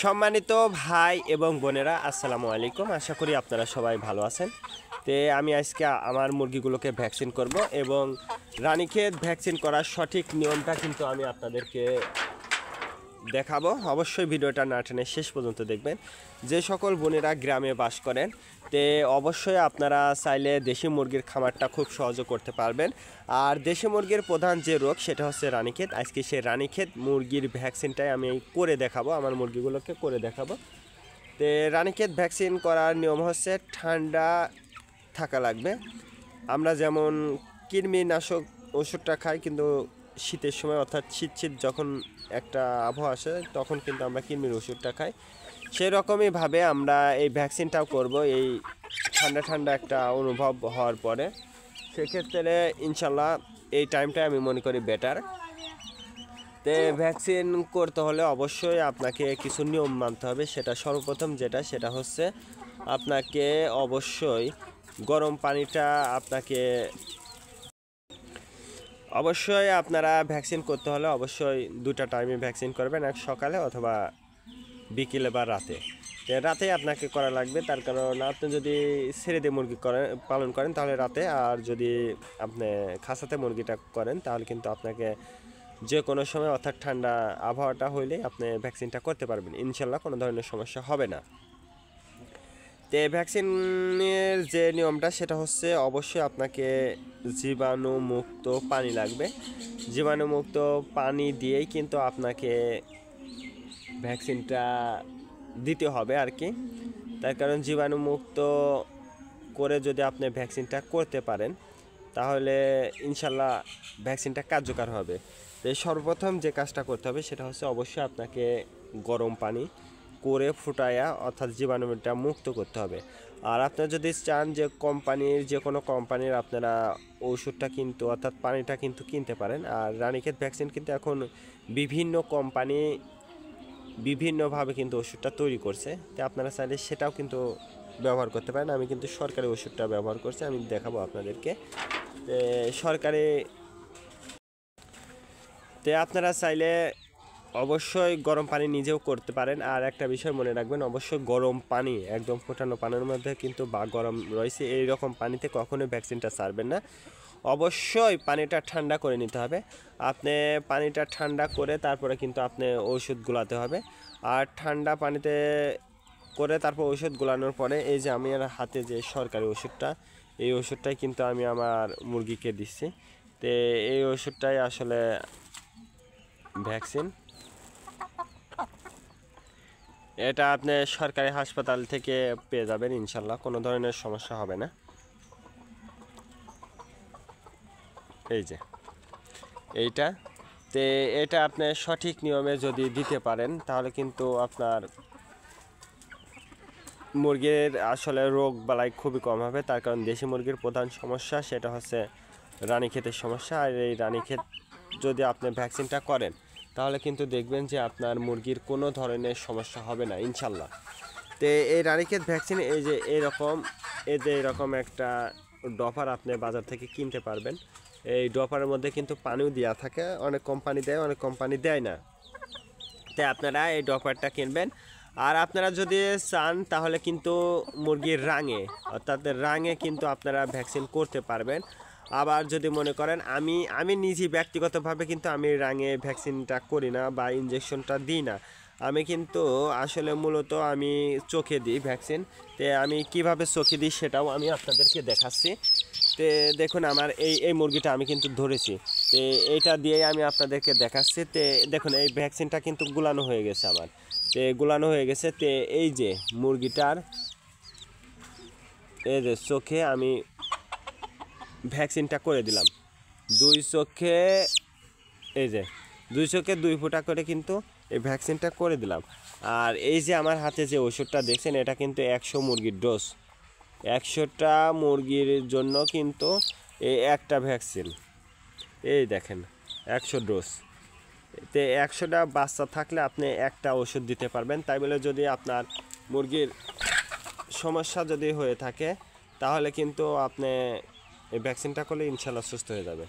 সম্মানিত ভাই এবং বোনেরা, আসসালামু আলাইকুম। আশা করি আপনারা সবাই ভালো আছেন। আমি আজকে আমার মুরগিগুলোকে ভ্যাকসিন করব এবং রানীক্ষেত ভ্যাকসিন করার সঠিক নিয়মটা কিন্তু আমি আপনাদেরকে দেখাবো। অবশ্যই ভিডিওটা না টেনে শেষ পর্যন্ত দেখবেন। যে সকল বোনেরা গ্রামে বাস করেন অবশ্যই আপনারা চাইলে দেশি মুরগির খামারটা খুব সহজে করতে পারবেন। আর দেশি মুরগির প্রধান যে রোগ সেটা হচ্ছে রানীক্ষেত। আজকে সেই রানীক্ষেত মুরগির ভ্যাকসিনটাই আমি করে দেখাবো, আমার মুরগিগুলোকে করে দেখাবো। রানীক্ষেত ভ্যাকসিন করার নিয়ম হচ্ছে ঠান্ডা থাকা লাগবে। আমরা যেমন কৃমিনাশক ওষুধটা খাই, কিন্তু শীতের সময় অর্থাৎ শীত যখন একটা আবহাওয়া আসে তখন কিন্তু আমরা কৃমির ওষুধটা খাই। সেই রকমইভাবে আমরা এই ভ্যাকসিনটাও করব এই ঠান্ডা একটা অনুভব হওয়ার পরে। সেক্ষেত্রে ইনশাল্লাহ এই টাইমটা আমি মনে করি বেটার। ভ্যাকসিন করতে হলে অবশ্যই আপনাকে কিছু নিয়ম মানতে হবে। সেটা সর্বপ্রথম সেটা হচ্ছে আপনাকে অবশ্যই গরম পানিটা আপনারা ভ্যাকসিন করতে হলে অবশ্যই দুটা টাইমে ভ্যাকসিন করবেন, এক সকালে অথবা বিকেলে বা রাতে। রাতে আপনাকে করা লাগবে, তার কারণ আপনি যদি ছেড়ে দিয়ে মুরগি পালন করেন তাহলে রাতে, আর যদি আপনি খাঁচাতে মুরগিটা করেন তাহলে কিন্তু আপনাকে যে কোনো সময় অর্থাৎ ঠান্ডা আবহাওয়াটা হইলে আপনি ভ্যাকসিনটা করতে পারবেন, ইনশাল্লাহ কোনো ধরনের সমস্যা হবে না। ভ্যাকসিনের যে নিয়মটা সেটা হচ্ছে অবশ্যই আপনাকে জীবাণুমুক্ত পানি লাগবে। জীবাণুমুক্ত পানি দিয়েই কিন্তু আপনাকে ভ্যাকসিনটা দিতে হবে আর কি। তার কারণ জীবাণুমুক্ত করে যদি আপনি ভ্যাকসিনটা করতে পারেন তাহলে ইনশাল্লাহ ভ্যাকসিনটা কার্যকর হবে। সর্বপ্রথম যে কাজটা করতে হবে সেটা হচ্ছে অবশ্যই আপনাকে গরম পানি করে ফুটায়া অর্থাৎ জীবাণুটা মুক্ত করতে হবে। আর আপনারা যদি চান যে যে কোনো কোম্পানির আপনারা ওষুধটা কিন্তু অর্থাৎ পানিটা কিন্তু কিনতে পারেন। আর রানীক্ষেত ভ্যাকসিন কিন্তু এখন বিভিন্ন কোম্পানি বিভিন্নভাবে কিন্তু ওষুধটা তৈরি করছে, আপনারা চাইলে সেটাও কিন্তু ব্যবহার করতে পারেন। আমি কিন্তু সরকারি ওষুধটা ব্যবহার করছি, আমি দেখাবো আপনাদেরকে। সরকারি আপনারা চাইলে অবশ্যই গরম পানি নিজেও করতে পারেন। আর একটা বিষয় মনে রাখবেন, অবশ্যই গরম পানি একদম ফোটানো পানির মধ্যে কিন্তু বা গরম রয়েছে এই রকম পানিতে কখনোই ভ্যাকসিনটা ছাড়বেন না। অবশ্যই পানিটা ঠান্ডা করে নিতে হবে। আপনি পানিটা ঠান্ডা করে তারপরে কিন্তু আপনি ওষুধ গুলাতে হবে। আর ঠান্ডা পানিতে করে তারপর ওষুধ গুলানোর পরে এই যে আমি আর হাতে যে সরকারি ওষুধটা, এই ওষুধটাই কিন্তু আমি আমার মুরগিকে দিচ্ছি। এই ওষুধটাই আসলে ভ্যাকসিন। এটা আপনি সরকারি হাসপাতাল থেকে পেয়ে যাবেন, ইনশাল্লাহ কোনো ধরনের সমস্যা হবে না। এই যে এইটা এটা আপনি সঠিক নিয়মে যদি দিতে পারেন তাহলে কিন্তু আপনার মুরগির আসলে রোগ বালাই খুবই কম হবে। তার কারণ দেশি মুরগির প্রধান সমস্যা সেটা হচ্ছে রানীক্ষেতের সমস্যা। আর এই রানীক্ষেত যদি আপনি ভ্যাকসিনটা করেন তাহলে কিন্তু দেখবেন যে আপনার মুরগির কোনো ধরনের সমস্যা হবে না ইনশাল্লাহ। এই রানীক্ষেত ভ্যাকসিন এই যে এরকম একটা ড্রপার আপনি বাজার থেকে কিনতে পারবেন। এই ড্রপারের মধ্যে কিন্তু পানিও দেওয়া থাকে, অনেক কোম্পানি দেয়, অনেক কোম্পানি দেয় না। আপনারা এই ড্রপারটা কিনবেন। আর আপনারা যদি চান তাহলে কিন্তু মুরগির রাঙে অর্থাৎ রাঙে কিন্তু আপনারা ভ্যাকসিন করতে পারবেন। আবার যদি মনে করেন আমি নিজে ব্যক্তিগতভাবে কিন্তু আমি রাঙে ভ্যাকসিনটা করি না বা ইনজেকশনটা দিই না, আমি কিন্তু আসলে মূলত আমি চোখে দিই ভ্যাকসিন। আমি কিভাবে চোখে দিই সেটাও আমি আপনাদেরকে দেখাচ্ছি। দেখুন আমার এই মুরগিটা আমি কিন্তু ধরেছি, এইটা দিয়েই আমি আপনাদেরকে দেখাচ্ছি। দেখুন এই ভ্যাকসিনটা কিন্তু গুলানো হয়ে গেছে আমার, গুলানো হয়ে গেছে। এই যে মুরগিটার এই যে চোখে আমি ভ্যাকসিনটা করে দিলাম, দুই চোখে এই যে দুই চোখে 2 ফোঁটা করে কিন্তু এই ভ্যাকসিনটা করে দিলাম। আর এই যে আমার হাতে যে ওষুধটা দেখছেন এটা কিন্তু 100 মুরগির ডোজ, 100টা মুরগির জন্য কিন্তু এই একটা ভ্যাকসিন। এই দেখেন 100 ডোজ, 100টা বাচ্চা থাকলে আপনি একটা ওষুধ দিতে পারবেন। তাই বলে যদি আপনার মুরগির সমস্যা যদি হয়ে থাকে তাহলে কিন্তু আপনি এই ভ্যাকসিনটা করলে ইনশাল্লাহ সুস্থ হয়ে যাবে।